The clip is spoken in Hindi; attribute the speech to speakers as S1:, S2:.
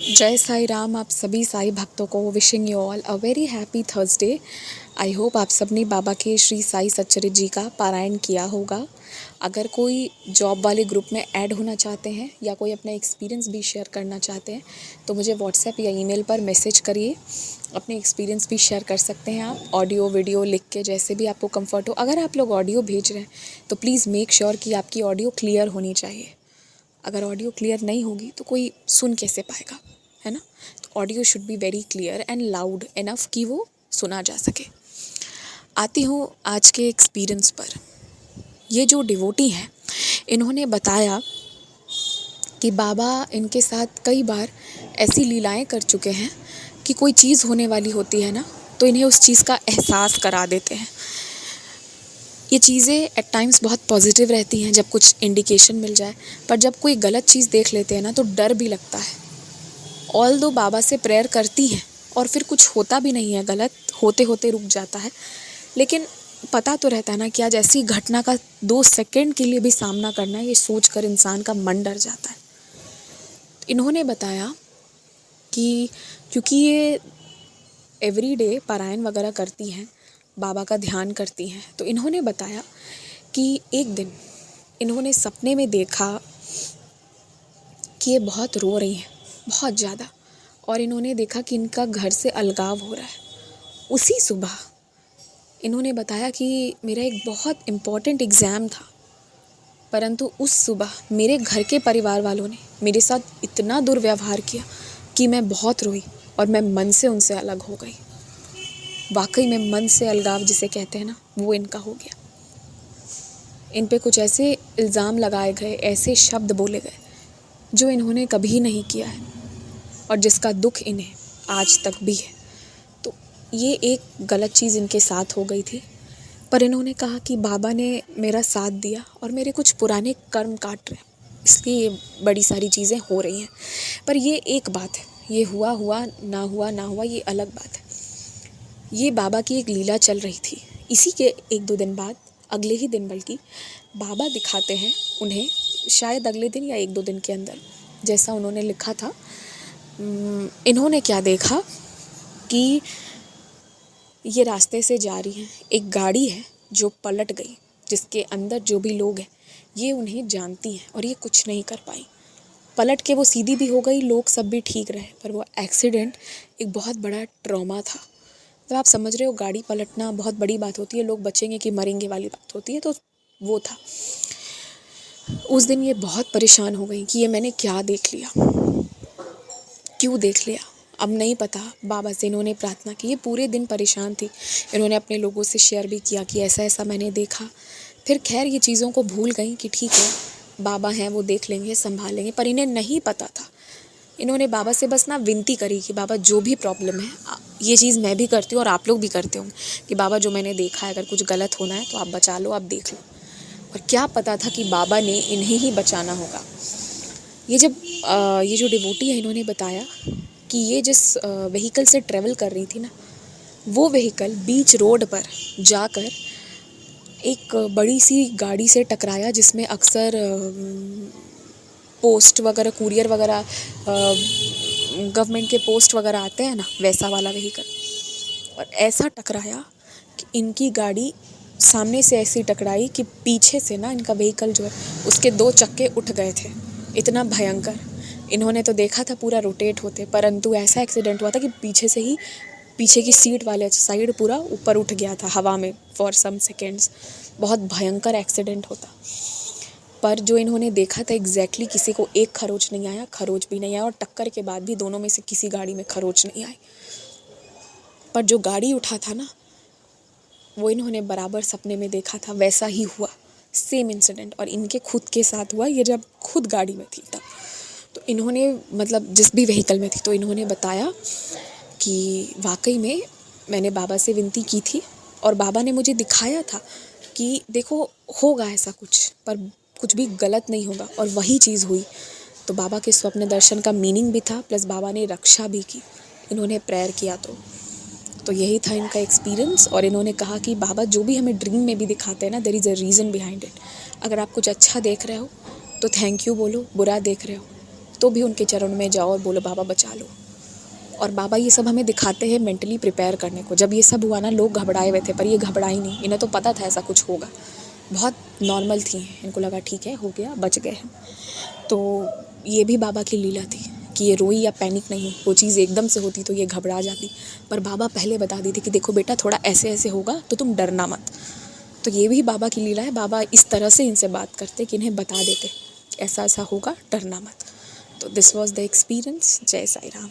S1: जय साई राम। आप सभी साई भक्तों को wishing you all a very happy Thursday. I hope आप सबने बाबा के श्री साई सच्चरित्र जी का पारायण किया होगा। अगर कोई जॉब वाले ग्रुप में ऐड होना चाहते हैं या कोई अपना एक्सपीरियंस भी शेयर करना चाहते हैं तो मुझे व्हाट्सएप या ईमेल पर मैसेज करिए। अपने एक्सपीरियंस भी शेयर कर सकते हैं आप, ऑडियो वीडियो लिख के, जैसे भी आपको कंफर्ट हो। अगर आप लोग ऑडियो भेज रहे हैं तो प्लीज़ मेक श्योर कि आपकी ऑडियो क्लियर होनी चाहिए। अगर ऑडियो क्लियर नहीं होगी तो कोई सुन कैसे पाएगा, है ना। तो audio should be very clear and loud enough कि वो सुना जा सके। आती हूँ आज के एक्सपीरियंस पर। ये जो डिवोटी हैं इन्होंने बताया कि बाबा इनके साथ कई बार ऐसी लीलाएं कर चुके हैं कि कोई चीज़ होने वाली होती है ना तो इन्हें उस चीज़ का एहसास करा देते हैं। ये चीज़ें एट टाइम्स बहुत पॉजिटिव रहती हैं जब कुछ इंडिकेशन मिल जाए, पर जब कोई गलत चीज़ देख लेते हैं ना तो डर भी लगता है। ऑल दो बाबा से प्रेयर करती हैं और फिर कुछ होता भी नहीं है, गलत होते होते रुक जाता है, लेकिन पता तो रहता है ना कि आज ऐसी घटना का 2 सेकंड के लिए भी सामना करना है, ये सोचकर इंसान का मन डर जाता है। इन्होंने बताया कि क्योंकि ये एवरीडे पारायण वगैरह करती हैं, बाबा का ध्यान करती हैं, तो इन्होंने बताया कि एक दिन इन्होंने सपने में देखा कि ये बहुत रो रही हैं, बहुत ज़्यादा, और इन्होंने देखा कि इनका घर से अलगाव हो रहा है। उसी सुबह इन्होंने बताया कि मेरा एक बहुत इम्पॉर्टेंट एग्ज़ाम था, परंतु उस सुबह मेरे घर के परिवार वालों ने मेरे साथ इतना दुर्व्यवहार किया कि मैं बहुत रोई और मैं मन से उनसे अलग हो गई। वाकई में मन से अलगाव जिसे कहते हैं ना, वो इनका हो गया। इन पे कुछ ऐसे इल्ज़ाम लगाए गए, ऐसे शब्द बोले गए जो इन्होंने कभी नहीं किया है और जिसका दुख इन्हें आज तक भी है। तो ये एक गलत चीज़ इनके साथ हो गई थी, पर इन्होंने कहा कि बाबा ने मेरा साथ दिया और मेरे कुछ पुराने कर्म काट रहे हैं, इसलिए ये बड़ी सारी चीज़ें हो रही हैं। पर ये एक बात है, ये हुआ हुआ ना हुआ ना हुआ ये अलग बात है। ये बाबा की एक लीला चल रही थी। इसी के 1-2 दिन बाद, अगले ही दिन बल्कि, बाबा दिखाते हैं उन्हें, शायद अगले दिन या 1-2 दिन के अंदर, जैसा उन्होंने लिखा था। इन्होंने क्या देखा कि ये रास्ते से जा रही हैं, एक गाड़ी है जो पलट गई, जिसके अंदर जो भी लोग हैं ये उन्हें जानती हैं और ये कुछ नहीं कर पाई। पलट के वो सीधी भी हो गई, लोग सब भी ठीक रहे, पर वो एक्सीडेंट एक बहुत बड़ा ट्रॉमा था। तो आप समझ रहे हो, गाड़ी पलटना बहुत बड़ी बात होती है, लोग बचेंगे कि मरेंगे वाली बात होती है, तो वो था। उस दिन ये बहुत परेशान हो गई कि ये मैंने क्या देख लिया, क्यों देख लिया। अब नहीं पता। बाबा से इन्होंने प्रार्थना की, ये पूरे दिन परेशान थी। इन्होंने अपने लोगों से शेयर भी किया कि ऐसा ऐसा मैंने देखा। फिर खैर ये चीज़ों को भूल गई कि ठीक है, बाबा हैं, वो देख लेंगे, संभाल लेंगे। पर इन्हें नहीं पता था। इन्होंने बाबा से बस ना विनती करी कि बाबा जो भी प्रॉब्लम है, ये चीज़ मैं भी करती हूँ और आप लोग भी करते होंगे, कि बाबा जो मैंने देखा है, अगर कुछ गलत होना है तो आप बचा लो, आप देख लो। और क्या पता था कि बाबा ने इन्हें ही बचाना होगा। ये जब ये जो डिवोटी है, इन्होंने बताया कि ये जिस व्हीकल से ट्रेवल कर रही थी ना, वो व्हीकल बीच रोड पर जाकर एक बड़ी सी गाड़ी से टकराया, जिसमें अक्सर पोस्ट वगैरह, कुरियर वगैरह, गवर्नमेंट के पोस्ट वगैरह आते हैं ना, वैसा वाला व्हीकल। और ऐसा टकराया कि इनकी गाड़ी सामने से ऐसी टकराई कि पीछे से ना इनका व्हीकल जो है उसके 2 चक्के उठ गए थे। इतना भयंकर। इन्होंने तो देखा था पूरा रोटेट होते, परंतु ऐसा एक्सीडेंट हुआ था कि पीछे से ही, पीछे की सीट वाले साइड पूरा ऊपर उठ गया था हवा में फॉर सम सेकेंड्स। बहुत भयंकर एक्सीडेंट होता। पर जो इन्होंने देखा था एग्जैक्टली, किसी को एक खरोच नहीं आया, खरोच भी नहीं आया, और टक्कर के बाद भी दोनों में से किसी गाड़ी में खरोच नहीं आई। पर जो गाड़ी उठा था ना, वो इन्होंने बराबर सपने में देखा था, वैसा ही हुआ, सेम इंसिडेंट। और इनके खुद के साथ हुआ, ये जब खुद गाड़ी में थी तब। तो इन्होंने, मतलब जिस भी व्हीकल में थी, तो इन्होंने बताया कि वाकई में मैंने बाबा से विनती की थी और बाबा ने मुझे दिखाया था कि देखो होगा ऐसा कुछ, पर कुछ भी गलत नहीं होगा, और वही चीज़ हुई। तो बाबा के स्वप्न दर्शन का मीनिंग भी था, प्लस बाबा ने रक्षा भी की, इन्होंने प्रेयर किया। तो यही था इनका एक्सपीरियंस। और इन्होंने कहा कि बाबा जो भी हमें ड्रीम में भी दिखाते हैं ना, there is a reason behind it. अगर आप कुछ अच्छा देख रहे हो तो थैंक यू बोलो, बुरा देख रहे हो तो भी उनके चरणों में जाओ और बोलो बाबा बचा लो। और बाबा ये सब हमें दिखाते हैं मेंटली प्रिपेयर करने को। जब ये सब हुआ ना, लोग घबराए हुए थे, पर ये घबराई नहीं, इन्हें तो पता था ऐसा कुछ होगा। बहुत नॉर्मल थी, इनको लगा ठीक है हो गया, बच गए हम। तो ये भी बाबा की लीला थी कि ये रोई या पैनिक नहीं हुई। वो चीज़ एकदम से होती तो ये घबरा जाती, पर बाबा पहले बता देते कि देखो बेटा थोड़ा ऐसे ऐसे होगा तो तुम डरना मत। तो ये भी बाबा की लीला है। बाबा इस तरह से इनसे बात करते कि इन्हें बता देते ऐसा ऐसा होगा, डरना मत। तो दिस वॉज द एक्सपीरियंस। जय साई राम।